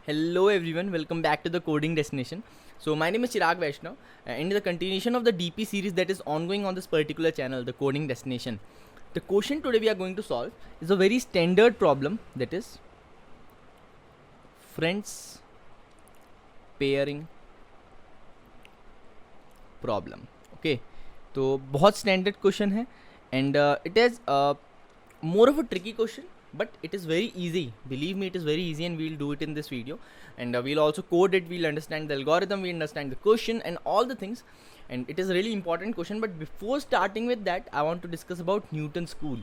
Hello everyone, welcome back to the coding destination. So my name is Chirag Vaishnav and in the continuation of the DP series that is ongoing on this particular channel, the coding destination. The question today we are going to solve is a very standard problem, that is friends pairing problem. Okay, तो बहुत standard question है and it is more of a tricky question, but it is very easy. Believe me, it is very easy and we'll do it in this video. And we'll also code it, we'll understand the algorithm, we understand the question and all the things. And it is a really important question, but before starting with that, I want to discuss about Newton School.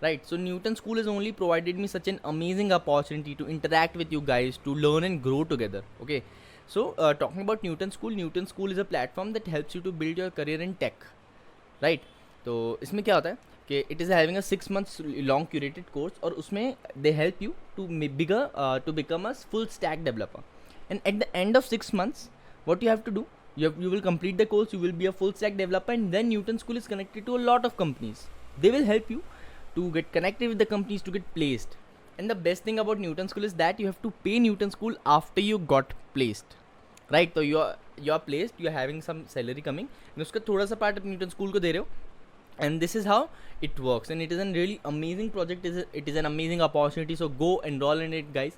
Right, so Newton School has only provided me such an amazing opportunity to interact with you guys, to learn and grow together. Okay, so talking about Newton School is a platform that helps you to build your career in tech. Right, तो इसमें क्या होता है कि it is having a 6 months long curated course और उसमें they help you to become a full stack developer and at the end of 6 months what you have to do, you will complete the course, you will be a full stack developer, and then Newton School is connected to a lot of companies. They will help you to get connected with the companies to get placed. And the best thing about Newton School is that you have to pay Newton School after you got placed. Right, so you are placed, you are having some salary coming and उसका थोड़ा सा part Newton School को दे रहे हो. And this is how it works, and it is a really amazing project. It is an amazing opportunity, so go enroll in it, guys.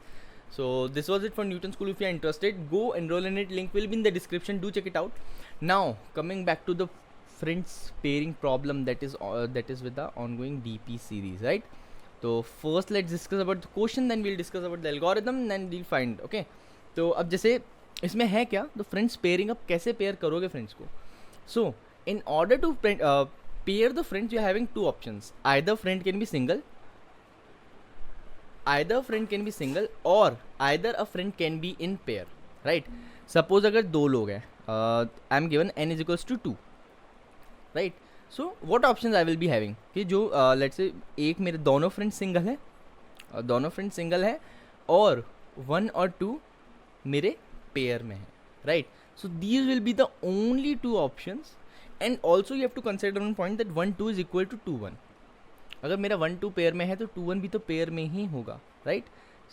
So this was it for Newton School. If you are interested, go enroll in it, link will be in the description, do check it out. Now coming back to the friends pairing problem that is with the ongoing DP series, right? So first let's discuss about the question, then we'll discuss about the algorithm, then we'll find. Okay, तो अब जैसे इसमें है क्या, तो friends pairing, अब कैसे pair करोगे फ्रेंड्स को. So in order to pair the friends, you're having two options. Either friend can be single, or either a friend can be in pair. Right, suppose अगर दो लोग हैं, I am given n is equals to 2. Right, so what options I will be having कि जो let's say एक मेरे दोनों friend single है और 1 और 2 मेरे पेयर में है. Right, so these will be the only two options. And also you have to consider one point that 1 2 is equal to 2 1. अगर मेरा 1 2 पेयर में है तो 2 1 भी तो पेयर में ही होगा. Right,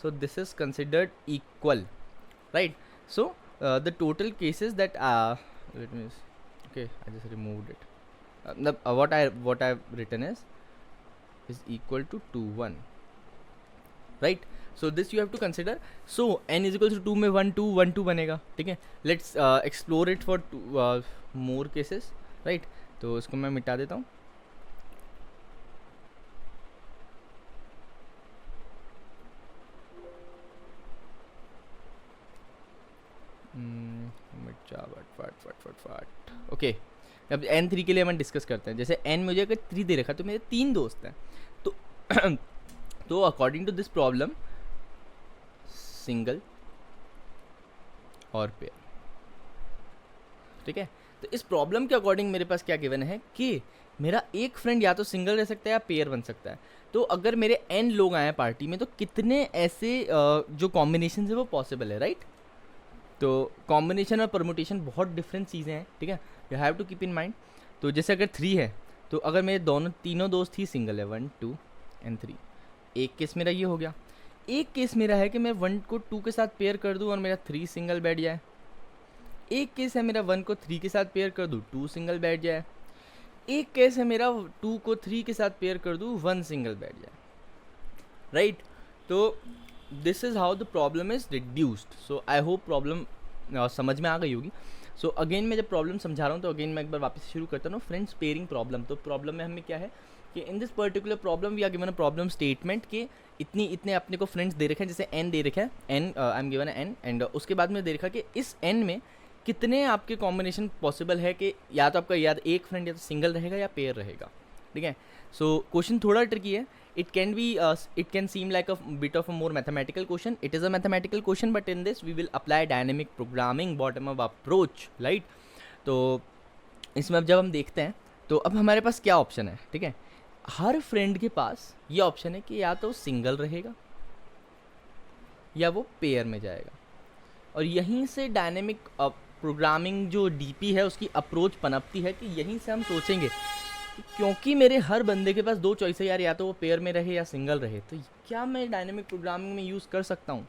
so this is considered equal. Right, so the total cases that let me okay, I just removed it. What I've written is equal to 2 1. Right, so this you have to consider. So n is equal to 2 में 1 2 1 2 बनेगा. ठीक है, let's explore it for more cases. Right, तो इसको मैं मिटा देता हूँ. मिट जा फट. ओके, अब n3 के लिए हम डिस्कस करते हैं. जैसे n मुझे अगर 3 दे रखा तो मेरे 3 दोस्त हैं, तो तो according to this problem single और पेयर. ठीक है, तो इस प्रॉब्लम के अकॉर्डिंग मेरे पास क्या गिवन है कि मेरा एक फ्रेंड या तो सिंगल रह सकता है या पेयर बन सकता है. तो अगर मेरे n लोग आए पार्टी में तो कितने ऐसे जो कॉम्बिनेशन है वो पॉसिबल है. राइट, तो कॉम्बिनेशन और परमुटेशन बहुत डिफरेंट चीज़ें हैं. ठीक है, you have to keep in mind. तो जैसे अगर 3 है तो अगर मेरे तीनों दोस्त ही सिंगल है 1 2 एंड 3, एक केस मेरा ये हो गया. एक केस मेरा है कि मैं 1 को 2 के साथ पेयर कर दूँ और मेरा 3 सिंगल बैठ जाए. एक केस है मेरा 1 को 3 के साथ पेयर कर दूँ 2 सिंगल बैठ जाए. एक केस है मेरा 2 को 3 के साथ पेयर कर दूँ 1 सिंगल बैठ जाए. राइट, तो this is how the problem is reduced. So I hope problem समझ में आ गई होगी. सो अगेन मैं जब प्रॉब्लम समझा रहा हूँ तो अगेन मैं एक बार वापस से शुरू करता हूँ. फ्रेंड्स पेयरिंग प्रॉब्लम, तो प्रॉब्लम में हमें क्या है कि in this particular problem we are given a problem statement कि इतने अपने को फ्रेंड्स दे रखे हैं. जैसे n दे रखा है, n I am given n, and उसके बाद में दे रखा कि इस n में कितने आपके कॉम्बिनेशन पॉसिबल है कि या तो आपका याद एक फ्रेंड या तो सिंगल रहेगा या पेयर रहेगा. ठीक है, सो क्वेश्चन थोड़ा ट्रिकी है. It can seem like a bit of a more mathematical question. It is a mathematical question, but in this we will apply dynamic programming bottom up approach. Right, तो इसमें अब जब हम देखते हैं तो अब हमारे पास क्या ऑप्शन है. ठीक है, हर फ्रेंड के पास ये ऑप्शन है कि या तो सिंगल रहेगा या वो पेयर में जाएगा. और यहीं से डायनेमिक प्रोग्रामिंग जो डीपी है उसकी अप्रोच पनपती है कि यहीं से हम सोचेंगे कि क्योंकि मेरे हर बंदे के पास 2 चॉइस है यार, या तो वो पेयर में रहे या सिंगल रहे, तो क्या मैं डायनेमिक प्रोग्रामिंग में यूज़ कर सकता हूँ.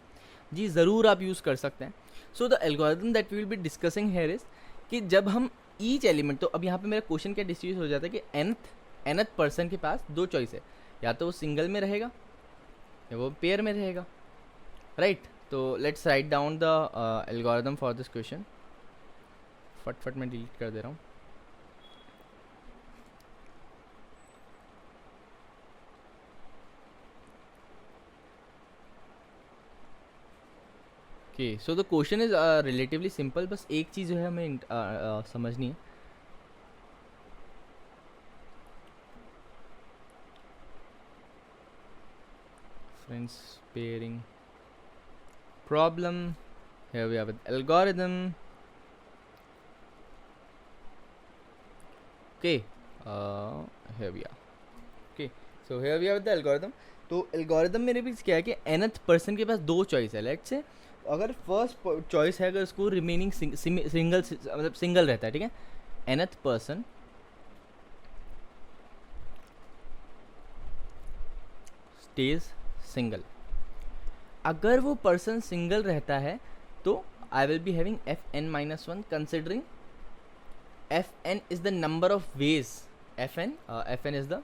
जी ज़रूर आप यूज़ कर सकते हैं. So the algorithm that we will be discussing here is कि जब हम ईच एलिमेंट, तो अब यहाँ पे मेरा क्वेश्चन क्या डिस्ट्रीब्यूट हो जाता है कि nth पर्सन के पास दो चॉइस है, या तो वो सिंगल में रहेगा या वो पेयर में रहेगा, राइट. तो let's write down the algorithm for this question. फटफट मैं डिलीट कर दे रहा हूँ. Okay, so the question is relatively simple. बस एक चीज़ जो है हमें समझनी है. Friends pairing problem. Here we have an algorithm. Okay, here we are. Okay, so here we have the algorithm. तो एल्गोरिदम मेरे भी क्या है कि nth पर्सन के पास दो चॉइस है. लेट्स से अगर फर्स्ट चॉइस है, अगर उसको रिमेनिंग सिंगल मतलब सिंगल रहता है, ठीक है, nth पर्सन स्टेज सिंगल. अगर वो पर्सन सिंगल रहता है तो I will be having fn-1 considering fn is the number of ways. fn is the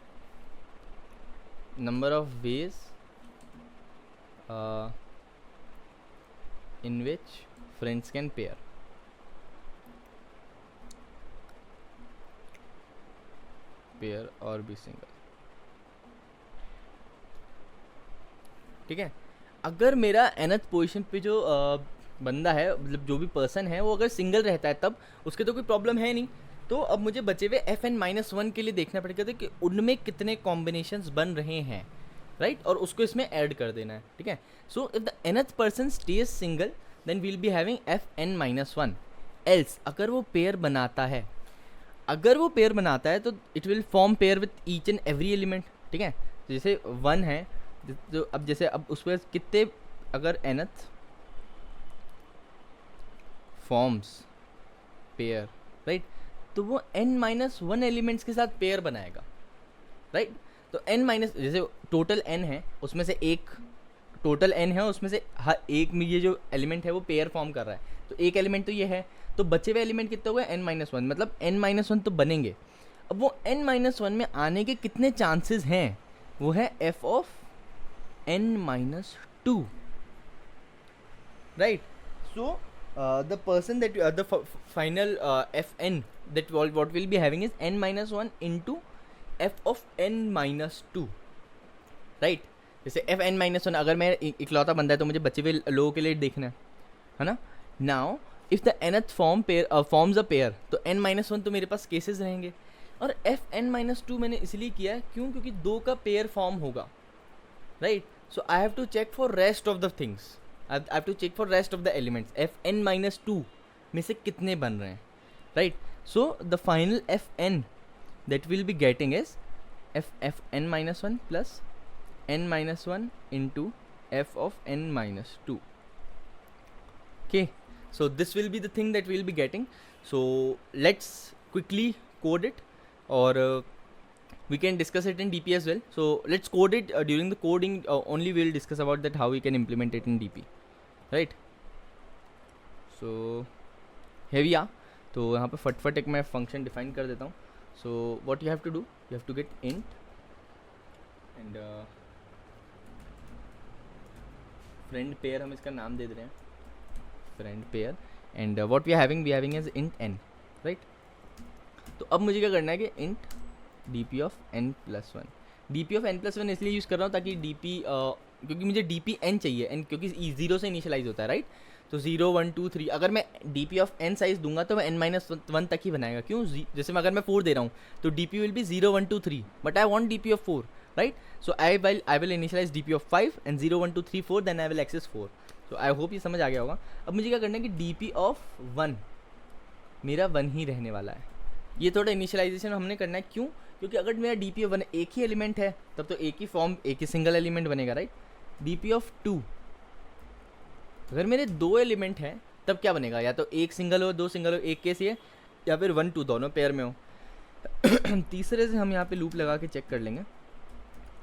number of ways in which friends can pair. or be single. ठीक है. अगर मेरा nth position पे जो बंदा है, मतलब जो भी पर्सन है, वो अगर सिंगल रहता है तब उसके तो कोई प्रॉब्लम है नहीं. तो अब मुझे बचे हुए fn-1 के लिए देखना पड़ेगा कि उनमें कितने कॉम्बिनेशंस बन रहे हैं, राइट, और उसको इसमें ऐड कर देना है. ठीक है. So if the nth person stage single then will be having fn-1. Else अगर वो पेयर बनाता है, तो it will form pair with each and every element. ठीक है. तो जैसे 1 है, तो अब जैसे अब उस पर कितने, अगर nth फॉर्म्स पेयर, राइट, तो वो n-1 एलिमेंट्स के साथ पेयर बनाएगा, राइट. तो जैसे टोटल n है, उसमें से एक टोटल n है, उसमें से हर एक में ये जो एलिमेंट है वो पेयर फॉर्म कर रहा है. तो एक एलिमेंट तो ये है, तो बचे हुए एलिमेंट कितने हुए, n-1, मतलब n-1 तो बनेंगे. अब वो n-1 में आने के कितने चांसेस हैं, वो है f of n-2, right. So the person that the final fn that what we'll be having is n-1 into f of n-2, right. जैसे fn-1 अगर मैं इकलौता बंदा है तो मुझे बचे हुए लोगों के लिए देखना है ना. Now if the nth form pair forms a pair, तो n-1 तो मेरे पास केसेस रहेंगे. और fn-2 मैंने इसलिए किया क्यों, क्योंकि दो का पेयर फॉर्म होगा, right. So I have to check for rest of the things. I have to check for rest of the elements. fn-2 में से कितने बन रहे हैं, right. So the final fn that we'll be getting is fn-1 plus n-1 into f of n-2. Okay, so this will be the thing that we'll be getting. So let's quickly code it, or we can discuss it in DP as well. So let's code it. During the coding only we'll discuss about that how we can implement it in DP, right. So here we are. तो यहाँ पे फटफट एक मैं function define कर देता हूँ. So what you have to do, you have to get int and friend pair, हम इसका नाम दे दे रहे हैं friend pair, and what we are having is int n, right. तो अब मुझे क्या करना है कि int dp of n+1. dp of n+1 इसलिए यूज़ कर रहा हूँ ताकि dp क्योंकि मुझे dp n चाहिए, n क्योंकि 0 से इनिशियलाइज होता है, राइट. तो 0 1 2 3 अगर मैं dp ऑफ n साइज दूंगा तो मैं n-1 तक ही बनाएगा. क्यों, जैसे मैं अगर मैं 4 दे रहा हूँ तो dp will be 0 1 2 3, but I want dp of 4, right. So I will initialise dp of 5 and 0 1 2 3 4, then I will access 4. So I hope ये समझ आ गया होगा. अब मुझे क्या करना है कि dp ऑफ 1 मेरा 1 ही रहने वाला है. ये थोड़ा इनिशियलाइजेशन हमने करना है. क्यों, क्योंकि अगर मेरा dp ऑफ 1 एक ही एलिमेंट है तब तो एक ही फॉर्म, एक ही सिंगल एलिमेंट बनेगा, राइट. dp ऑफ 2 अगर मेरे दो एलिमेंट हैं तब क्या बनेगा, या तो एक सिंगल हो, दो सिंगल हो, एक केस ये, या फिर 1 2 दोनों पेयर में हो. तीसरे से हम यहाँ पे लूप लगा के चेक कर लेंगे.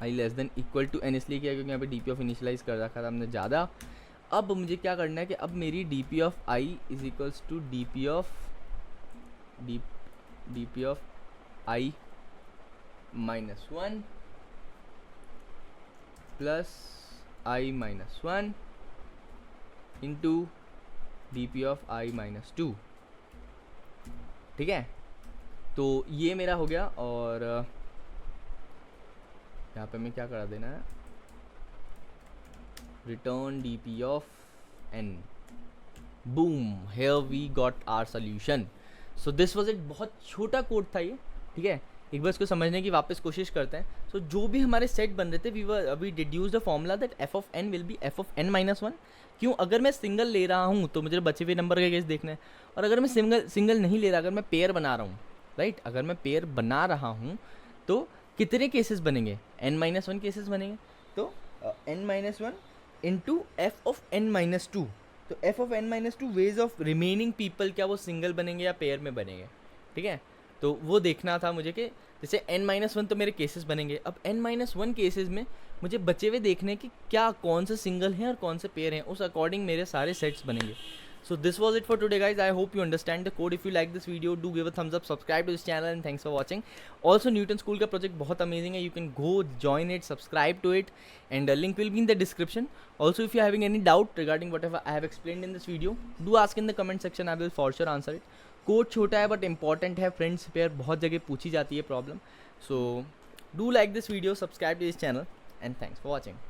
i less than equal to n इसलिए किया क्योंकि यहाँ पे dp ऑफ इनिशियलाइज कर रखा था हमने ज़्यादा. अब मुझे क्या करना है कि अब मेरी D P of I is equals to D P of I minus one plus I minus one into D P of I minus two. ठीक है, तो ये मेरा हो गया। और यहाँ पे मैं क्या करा देना है, return D P of N. Boom, here we got our solution. So this was it. बहुत छोटा कोड था ये, ठीक है। एक बार इसको समझने की वापस कोशिश करते हैं। सो जो भी हमारे सेट बन रहे थे, we deduce the formula that F of N will be F of N minus one. क्यों? अगर मैं सिंगल ले रहा हूँ तो मुझे बचे हुए नंबर का केस देखना है, और अगर मैं सिंगल नहीं ले रहा, अगर मैं पेयर बना रहा हूँ, राइट, अगर मैं पेयर बना रहा हूँ तो कितने केसेस बनेंगे? n माइनस वन केसेस बनेंगे। तो n minus one into F of N minus two. तो F of N minus two ways of remaining people, क्या वो सिंगल बनेंगे या पेयर में बनेंगे? ठीक है, तो वो देखना था मुझे कि जैसे n माइनस वन तो मेरे केसेस बनेंगे। अब n माइनस वन केसेस में मुझे बचे हुए देखने कि क्या कौन से सिंगल हैं और कौन से पेयर हैं, उस अकॉर्डिंग मेरे सारे सेट्स बनेंगे। So this was it for today, guys. I hope you understand the code. If you like this video, do give a thumbs up, subscribe to this channel, and thanks for watching. Also, Newton School का project बहुत amazing है. You can go join it, subscribe to it, and link will be in the description. Also, if you are having any doubt regarding whatever I have explained in this video, do ask in the comment section. I will for sure answer it. Code छोटा है but important है. Friends pair बहुत जगह पूछी जाती है problem. So do like this video, subscribe to this channel, and thanks for watching.